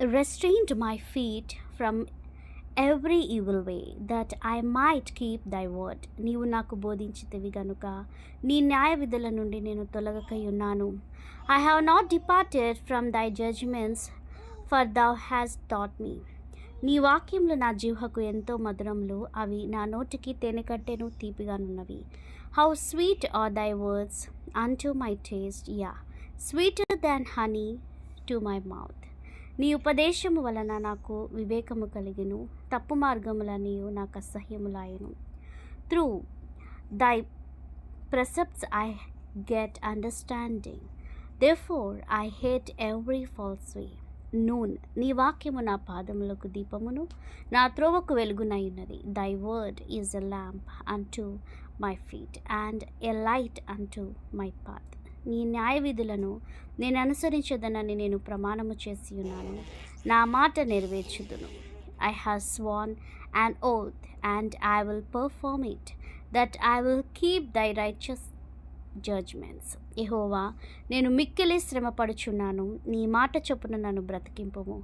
restrained my feet from every evil way, that I might keep thy word. నీవు నాకు బోధించితివి గనుక నీ న్యాయ విధుల నుండి నేను తొలగకై ఉన్నాను. I have not departed from thy judgments, for thou hast taught me. నీ వాక్యములు నా జీవకు ఎంతో మధురములు, అవి నా నోటికి తేనె కట్టెను తీపిగానున్నవి. How sweet are thy words unto my taste, yeah, sweeter than honey to my mouth. నీ ఉపదేశము వలన నాకు వివేకము కలిగెను, తప్పు మార్గములనియు నాకు అసహ్యములాయెను. Through thy precepts I get understanding, therefore I hate every false way. Noon నీ వాక్యము నా పాదములకు దీపమును, నా త్రోవకు వెలుగునై ఉన్నది. Thy word is a lamp unto my feet and a light unto my path. నీ న్యాయ విధులను నేను అనుసరించదనని నేను ప్రమాణము చేసి ఉన్నాను, నా మాట నెరవేర్చుదును. I have sworn an oath and I will perform it, that I will keep thy righteous judgments. యెహోవా, నేను మిక్కిలి శ్రమపడుచున్నాను, నీ మాట చొప్పున నన్ను బ్రతికింపుము.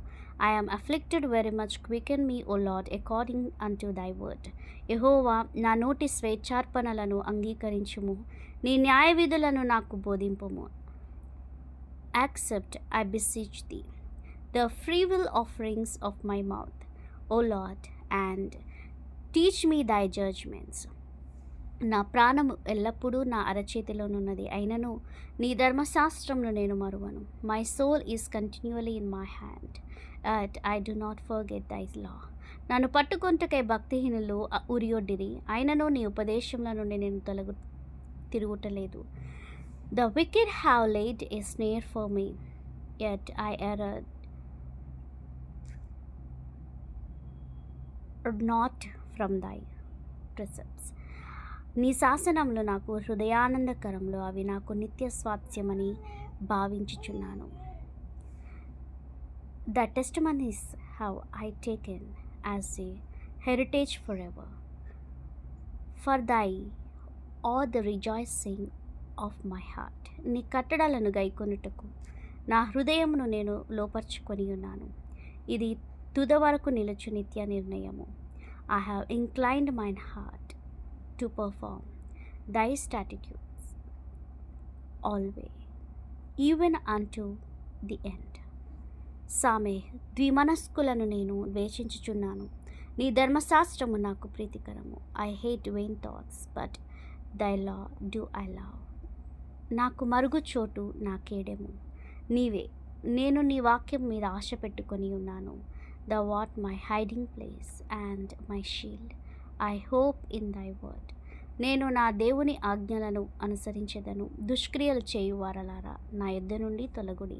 I am afflicted very much, quicken me, O Lord, according unto thy word. యెహోవా, నా నోటి స్వేచ్ఛార్పణలను అంగీకరించుము, నీ న్యాయ విధులను నాకు బోధింపుము. Accept, I beseech thee, the freewill offerings of my mouth, O Lord, and teach me thy judgments. నా ప్రాణము ఎల్లప్పుడూ నా అరచేతిలోనున్నది, అయినను నీ ధర్మశాస్త్రమును నేను మరువను. My soul is continually in my hand, at I do not forget thy law. నన్ను పట్టుకొంటకై భక్తిహీనులు ఉరియొడ్డిరి, అయినను నీ ఉపదేశముల నుండి నేను తిరుగుటలేదు. The wicked have laid a snare for me, yet I erred not from thy precepts. నీ శాసనములు నాకు హృదయానందకరములు, అవి నాకు నిత్య స్వాస్థ్యమని భావించుచున్నాను. The testimonies have I taken as a heritage for ever, for thy are the rejoicing of my heart. నీ కట్టడలను గైకొనుటకు నా హృదయమును నేను లోపర్చుకొని ఉన్నాను, ఇది తుద వరకు నిలుచు నిత్య నిర్ణయము. I have inclined mine heart to perform thy statutes always, even unto the end. సామె, ద్విమనస్కులను నేను ద్వేషించుచున్నాను, నీ ధర్మశాస్త్రము నాకు ప్రీతికరము. I hate vain thoughts, but thy law do I love. నాకు మరుగు చోటు నా కేడెము నీవే, నేను నీ వాక్యం మీద ఆశ పెట్టుకొని ఉన్నాను. The what my hiding place and my shield, I hope in thy word. నేను నా దేవుని ఆజ్ఞలను అనుసరించెదను. దుష్క్రియలు చేయువారలారా, నా యొద్ద నుండి తొలగుడి.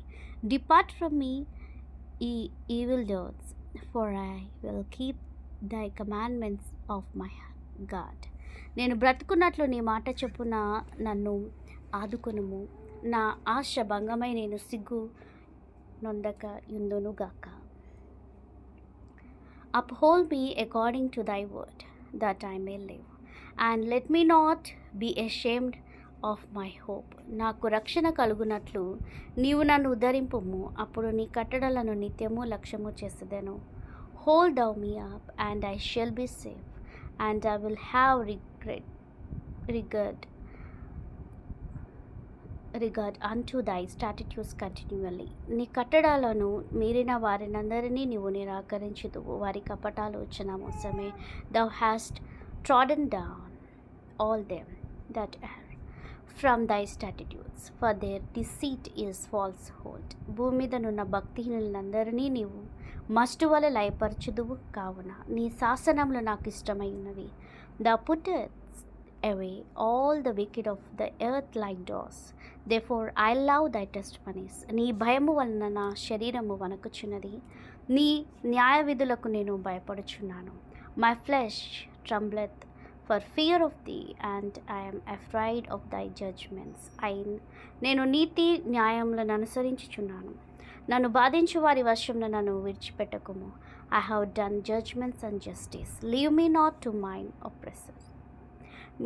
Depart from me, ye evildoers, for I will keep thy commandments of my God. నేను బ్రతుకున్నట్లు నీ మాట చొప్పున నన్ను ఆదుకొనుము. నా ఆశ భంగమై నేను సిగ్గు నొందక యుందునుగాక. Uphold me according to thy word, that I may live, and let me not be ashamed of my hope. నాకు రక్షణ కలుగునట్లు నీవు నన్ను ఉద్ధరింపుము, అప్పుడు నీ కట్టడలను నిత్యము లక్ష్యము చేసేదను. Hold thou me up, and I shall be safe, and I will have regard unto thy statutes continually. నీ కట్టడాలను మీరిన వారినందరినీ నీవు నిరాకరించుదువు, వారి కపటాలోచన మోసమే. Thou hast trodden down all them that err from thy statutes, for their deceit is falsehood. భూమి మీదనున్న భక్తిహీనులందరినీ నీవు మస్టు వల్ల లయపరచుదువు కావున నీ శాసనములు నాకు ఇష్టమై ఉన్నవి. Thou puttest away all the wicked of the earth like dogs, therefore I love thy testimonies. నీ భయము వలన నా శరీరము వణకుచున్నది, నీ న్యాయ విధులకు నేను భయపడుచున్నాను. My flesh trembleth for fear of thee, and I am afraid of thy judgments. నేను నీతి న్యాయములను అనుసరించుచున్నాను, నన్ను బాధించు వారి వశంలో నన్ను విడిచిపెట్టకుము. I have done judgments and justice, leave me not to mine oppressors.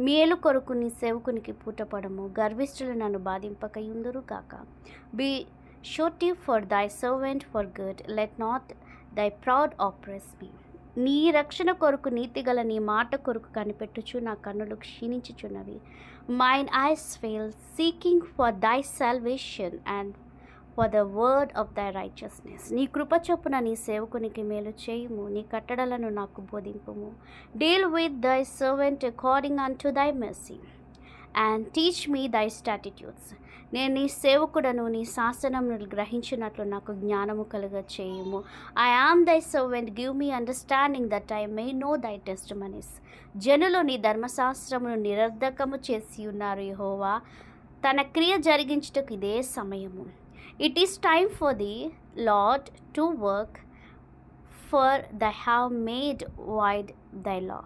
మేలు కొరకు నీ సేవకునికి పూటపడము, గర్విష్ఠులు నన్ను బాధింపకయుందురు గాక. Be Shorty for thy servant for good, let not thy proud oppress me. నీ రక్షణ కొరకు నీతిగల నీ మాట కొరకు కనిపెట్టుచు నా కన్నులు క్షీణించుచున్నవి. Mine eyes fail seeking for thy salvation and for the word of thy righteousness. నీ కృప చొప్పున నీ సేవకునికి మేలు చేయుము, నీ కట్టడలను నాకు బోధింపుము. Deal with thy servant according unto thy mercy and teach me thy statutes. నేను నీ సేవకుడను, నీ శాసనమును గ్రహించినట్లు నాకు జ్ఞానము కలుగ చేయుము. ఐ ఆమ్ దై servant, give me understanding that I may know దై టెస్టిమనీస్. జనులు నీ ధర్మశాస్త్రమును నిరర్ధకము చేసి ఉన్నారు యెహోవా, తన క్రియ జరిగించుటకు ఇదే సమయము. It is time for the Lord to work, for thy have made void thy law.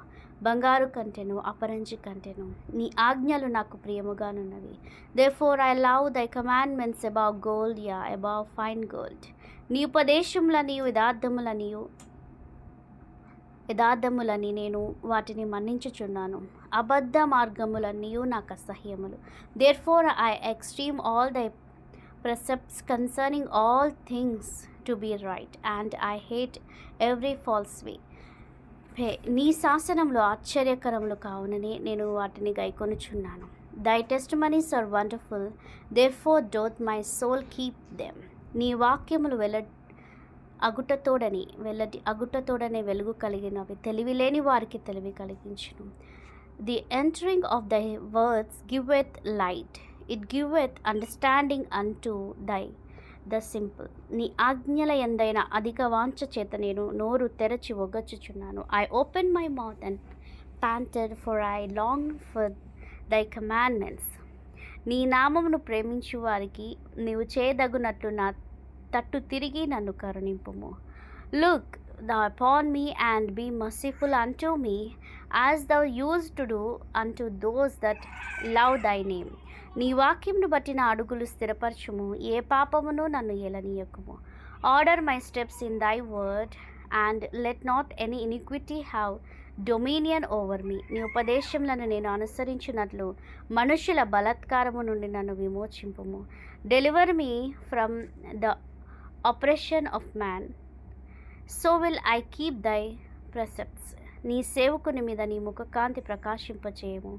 బంగారు కంటెను అపరంజి కంటెను నీ ఆజ్ఞలు నాకు ప్రియముగానున్నవి. Therefore I love thy commandments above gold, yea above fine gold. నీ ఉపదేశములనియు యథార్థములని నేను వాటిని మన్నించుచున్నాను. అబద్ధ మార్గములన్నీయు నాకు అసహ్యములు. Therefore I extreme all thy precepts concerning all things to be right, and I hate every false way. నీ శాసనములు ఆశ్చర్యకరములు కావునని నేను వాటిని గైకొనుచున్నాను. Thy testimonies are wonderful, therefore doth my soul keep them. నీ వాక్యములు అగుటతోడనే వెలుగు కలిగినవి, తెలివిలేని వారికి తెలివి కలిగించును. The entering of thy words giveth light, it giveth understanding unto the simple. నీ ఆజ్ఞల ఎందైన అధిక వాంఛ చేత నేను నోరు తెరచి ఒగ్గచుచున్నాను. I opened my mouth and panted, for I longed for thy commandments. నీ నామమును ప్రేమించు వారికి నీవు చేయదగునట్లు నా తట్టు తిరిగి నన్ను కరుణింపుము. Look thou upon me and be merciful unto me, as thou used to do unto those that love thy name. నీ వాక్యమును బట్టి నా అడుగులు స్థిరపరచుము, ఏ పాపమును నన్ను ఏలనీయకుము. Order my steps in thy word, and let not any iniquity have dominion over me. నీ ఉపదేశములను నేను అనుసరించినట్లు మనుషుల బలాత్కారము నుండి నన్ను విమోచింపుము. Deliver me from the operation of man, so will I keep thy precepts. నీ సేవకుని మీద నీ ముఖకాంతి ప్రకాశింపచేయము,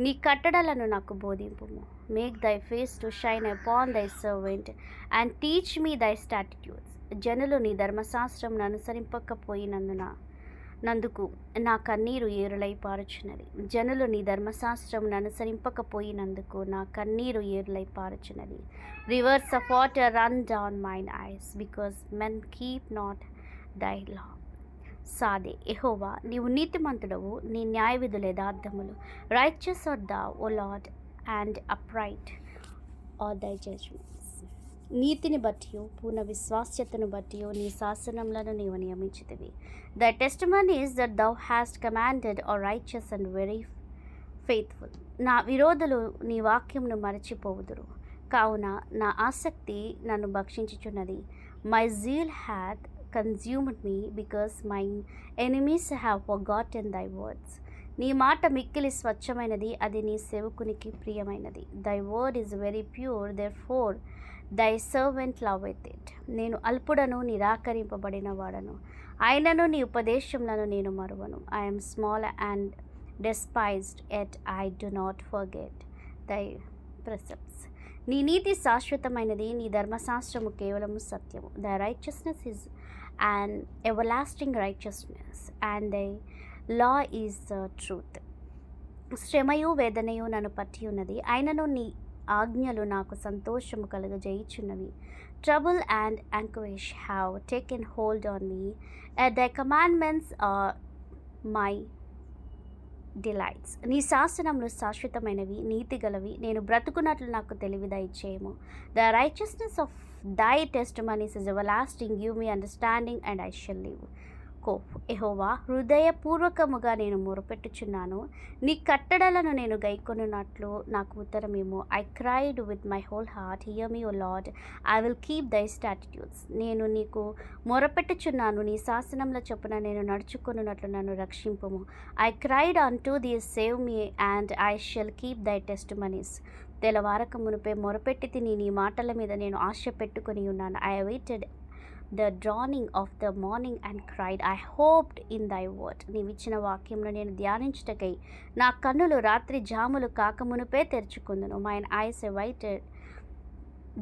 నీ కట్టడలను నాకు బోధింపుము. మేక్ దై ఫేస్ టు షైన్ అపాన్ దై servant and teach me thy స్టాటిట్యూడ్స్. జనులు నీ ధర్మశాస్త్రం అనుసరింపకపోయినందుకు నా కన్నీరు ఏరులై పారుచున్నది. జనులు నీ ధర్మశాస్త్రం అనుసరింపకపోయినందుకు నా కన్నీరు ఏరులై పారుచున్నది. Rivers of water run down mine eyes, because men keep not thy law. సాదే యెహోవా, నీవు నీతిమంతుడవు, నీ న్యాయ విధులు యథార్థములు. Righteous are thou, O Lord, and upright are thy judgments. నీతిని బట్టియు పూర్ణ విశ్వాస్యతను బట్టియు నీ శాసనములను నీవు నియమించితివి. Thy testimonies that thou hast commanded are righteous and very faithful. నా విరోధులు నీ వాక్యమును మరచిపోవుదురు, కావున నా ఆసక్తి నన్ను భక్షించుచున్నది. My zeal hath consumed me, because mine enemies have forgotten thy words. నీ మాట మిక్కిలి స్వచ్ఛమైనది, అది నీ సేవకునికి ప్రియమైనది. Thy word is very pure, therefore thy servant loveth it. నేను అల్పుడను, నిరాకరింపబడిన వాడను, అయినను నీ ఉపదేశములను నేను మరువను. I am small and despised, yet I do not forget thy precepts. నీ నీతి శాశ్వతమైనది, నీ ధర్మశాస్త్రము కేవలము సత్యము. Thy righteousness is an everlasting righteousness, and thy law is truth. శ్రమయు వేదనయు నన్ను పట్టి ఉన్నది, అయినను నీ ఆజ్ఞలు నాకు సంతోషము కలుగజేయుచున్నవి. Trouble and anguish have taken hold on me, and thy commandments are my delights. నీ శాసనములు శాశ్వతమైనవి, నీతి గలవి. నేను బ్రతుకున్నట్లు నాకు తెలివి దయచేయము. The righteousness of thy testimonies is everlasting. Give me understanding, and I shall live. యెహోవా, హృదయపూర్వకముగా నేను మొరపెట్టుచున్నాను, నీ కట్టడలను నేను గైకొనున్నట్లు నాకు ఉత్తరమేమో. I cried with my whole heart, hear me O Lord, I will keep thy statutes. నేను నీకు మొరపెట్టుచున్నాను, నీ శాసనముల చొప్పున నేను నడుచుకొనున్నట్లు నన్ను రక్షింపుము. I cried unto thee save me, and I shall keep thy testimonies. తెల్లవారక మునుపే మొరపెట్టి తిని నీ మాటల మీద నేను ఆశ పెట్టుకొని ఉన్నాను. I awaited the dawning of the morning and cried, I hoped in thy word. నీవిచ్చిన వాక్యంలో నేను ధ్యానించుటకై నా కన్నులు రాత్రి జాములు కాక మునుపే తెరుచుకుందును. Mine eyes awaited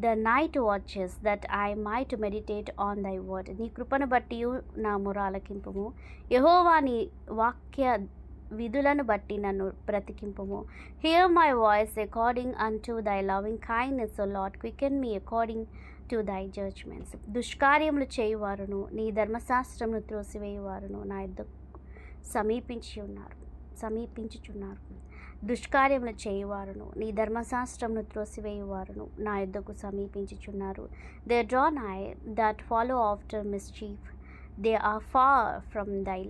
the night watches that I might meditate on thy word. నీ కృపను బట్టి నా మొర ఆలకింపుము. యెహోవా నీ వాక్య విధులను బట్టి నన్ను బ్రతికింపుము. Hear my voice according unto thy loving kindness, O Lord quicken me according to thy judgments. దుష్కార్యములు చేయువారును నీ ధర్మశాస్త్రమును త్రోసివేయువారును నా యొద్దకు సమీపించుచున్నారు. దుష్కార్యములు చేయువారును నీ ధర్మశాస్త్రమును త్రోసివేయువారును నా యొద్దకు సమీపించుచున్నారు. They draw nigh that follow after mischief, they are far from thy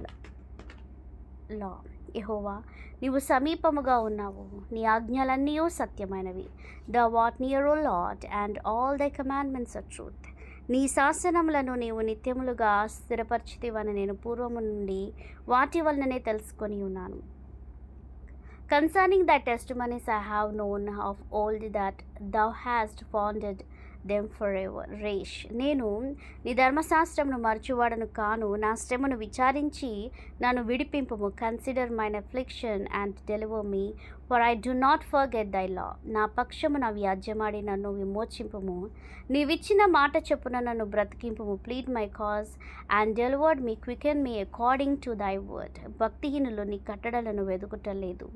law. యెహోవా, నీవు సమీపముగా ఉన్నావు, నీ ఆజ్ఞలన్నీ సత్యమైనవి. Thou art near, O Lord, and all thy commandments are truth. నీ శాసనములను నీవు నిత్యములుగా స్థిరపరిచితివని నేను పూర్వము నుండి వాటి వలననే తెలుసుకొని ఉన్నాను. Concerning thy testimonies I have known of old that thou hast founded them forever. రేష్, నేను నీ ధర్మశాస్త్రమును మరచువాడను కాను. నా శ్రమను విచారించి నన్ను విడిపింపుము. Consider mine affliction and deliver me, for I do not forget thy law. నా పక్షము నా వ్యాజ్యమాడి నన్ను విమోచింపుము. నీవిచ్చిన మాట చొప్పున నన్ను బ్రతికింపుము. Plead my cause and delivered me, quicken me according to thy word. భక్తిహీనులు నీ కట్టడలను వెదుకుటలేదు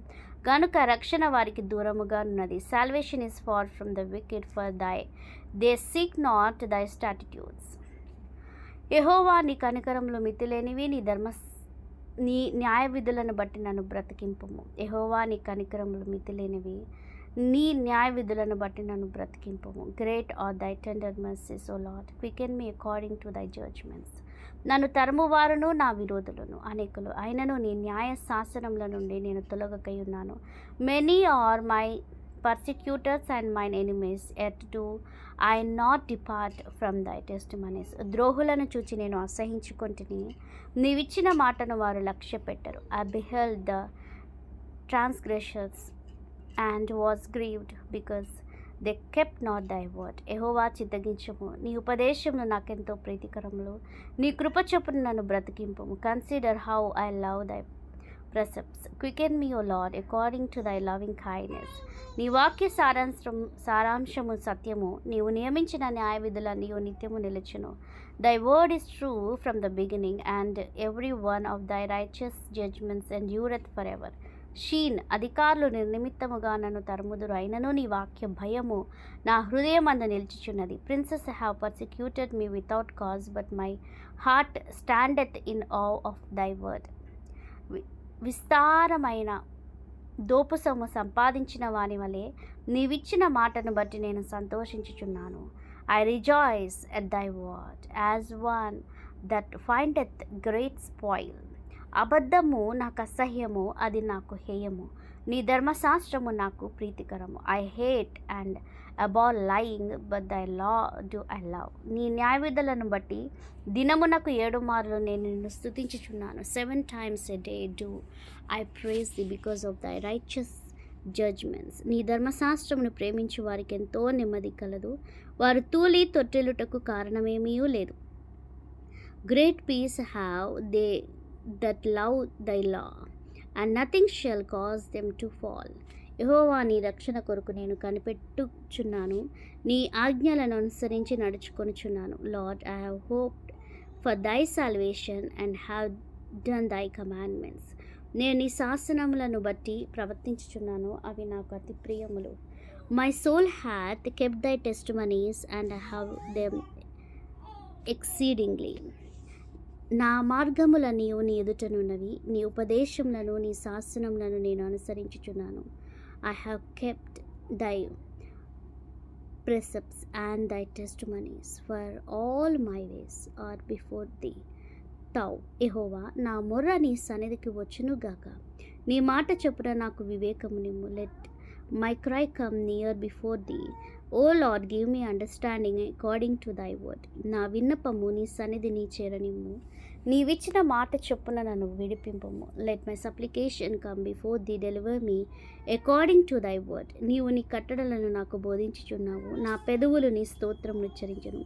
గనుక రక్షణ వారికి దూరముగా ఉన్నది. Salvation is far from the wicked, for they seek not thy statutes. యెహోవా, నీ కనికరములు మితిలేనివి, నీ న్యాయ విధులను బట్టి నన్ను బ్రతికింపుము. యెహోవా, నీ కనికరములు మితిలేనివి, నీ న్యాయ విధులను బట్టి నన్ను బ్రతికింపుము. Great are thy tender mercies, O Lord, quicken me according to thy judgments. నన్ను తరుమువారును నా విరోధులను అనేకులు అయినను నీ న్యాయ శాసనముల నుండి నేను తొలగకై ఉన్నాను. Many are my persecutors and mine enemies, yet do I not depart from thy testimonies. ద్రోహులను చూచి నేను అసహించుకొంటిని, నీవిచ్చిన మాటను వారు లక్ష్య పెట్టరు. I beheld the transgressors and was grieved because they kept not thy word. యెహోవా, చిత్తగించుము, నీ ఉపదేశములు నాకెంతో ప్రీతికరములు. నీ కృప చొప్పున నన్ను బ్రతికింపుము. Consider how I love thy precepts, quicken me, O Lord, according to thy loving kindness. నీ వాక్య సారాంశము సత్యము, నీవు నియమించిన న్యాయ విధులన్నీ నిత్యము నిలుచును. Thy word is true from the beginning, and every one of thy righteous judgments endureth for ever. Shin, అధికారులు నిర్నిమిత్తముగా నన్ను తరుముదురు, అయినను నీ వాక్య భయము నా హృదయమందు నిలిచిచున్నది. Princes have persecuted me without cause, but my heart standeth in awe of thy word. విస్తారమైన దోపు సొమ్ము సంపాదించిన వాని వలె నీవిచ్చిన మాటను బట్టి నేను సంతోషించుచున్నాను. I rejoice at thy word as one that findeth great spoil. అబద్ధము నాకు అసహ్యము, అది నాకు హేయము. నీ ధర్మశాస్త్రము నాకు ప్రీతికరము. I hate and abhor lying, but thy law do I love. నీ న్యాయ విధులను బట్టి దినమునకు 7 మార్లు నేను నిన్ను స్తుతించుచున్నాను. 7 times a day do I praise thee because of thy righteous judgments. నీ ధర్మశాస్త్రమును ప్రేమించు వారికి ఎంతో నెమ్మది కలదు. వారు తూలి తొట్టెలుటకు కారణమేమీ లేదు. Great peace have they that love thy law, and nothing shall cause them to fall. యెహోవా, నీ రక్షణ కొరకు నేను కనిపెట్టుచున్నాను, నీ ఆజ్ఞలను అనుసరించి నడుచుకొనుచున్నాను. Lord, I have hoped for thy salvation and have done thy commandments. నేను నీ శాసనములను బట్టి ప్రవర్తించుచున్నాను, అవి నాకు అతి ప్రియములు. My soul hath kept thy testimonies and I have them exceedingly. నా మార్గములన్నీ నీ ఎదుటనున్నవి, నీ ఉపదేశములను నీ శాసనములను నేను అనుసరించుచున్నాను. I have kept thy precepts and thy testimonies, for all my ways are before థీ. తౌ, యెహోవా, నా మొర్ర నీ సన్నిధికి వచ్చునుగాక. నీ మాట చొప్పున నాకు వివేకము నిమ్ము. Let my cry come near before thee. O Lord, give me understanding according to thy word. నా విన్నపము నీ సన్నిధిని చేరనిమ్ము. నీవిచ్చిన మాట చొప్పున నన్ను విడిపింపుము. Let my supplication come before thee deliver me according to thy word. నీవు నీ కట్టడలను నాకు బోధించుచున్నావు. నా పెదవులు నీ స్తోత్రం ఉచ్చరించును.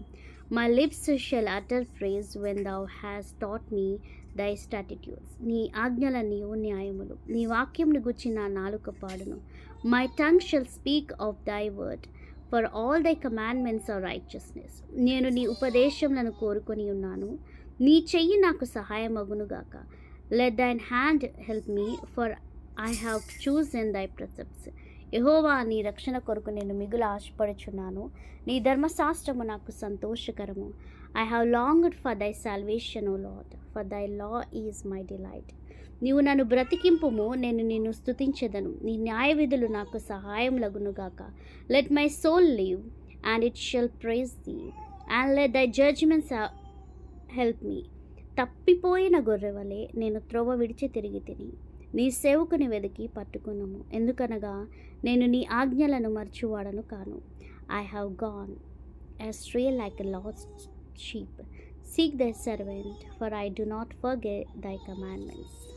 My lips shall utter praise when thou hast taught me thy statutes. నీ ఆజ్ఞల నీవు న్యాయములు. నీ వాక్యంను గుచ్చి నా నాలుక పాడును. My tongue shall speak of thy word, for all thy commandments are righteousness. నేను నీ ఉపదేశములను కోరుకొని ఉన్నాను. నీ చెయ్యి నాకు సహాయమగునుగాక. Let thine hand help me, for I have chosen thy precepts. యెహోవా, నీ రక్షణ కొరకు నేను మిగులు ఆశపడుచున్నాను. నీ ధర్మశాస్త్రము నాకు సంతోషకరము. I have longed for thy salvation, O Lord, for thy law is my delight. నీవు నన్ను బ్రతికింపుము, నేను నిన్ను స్తుతించెదను. నీ న్యాయ విధులు నాకు సహాయం లగునుగాక. Let my soul live, and it shall praise thee, and let thy judgments help me. తప్పిపోయిన గొర్రెవలే నేను త్రోవ విడిచి తిరిగి తిని నీ సేవకుని వెతికి పట్టుకున్నాము. ఎందుకనగా నేను నీ ఆజ్ఞలను మర్చివాడను కాను. I have gone astray like a lost sheep. Seek thy servant, for I do not forget thy commandments.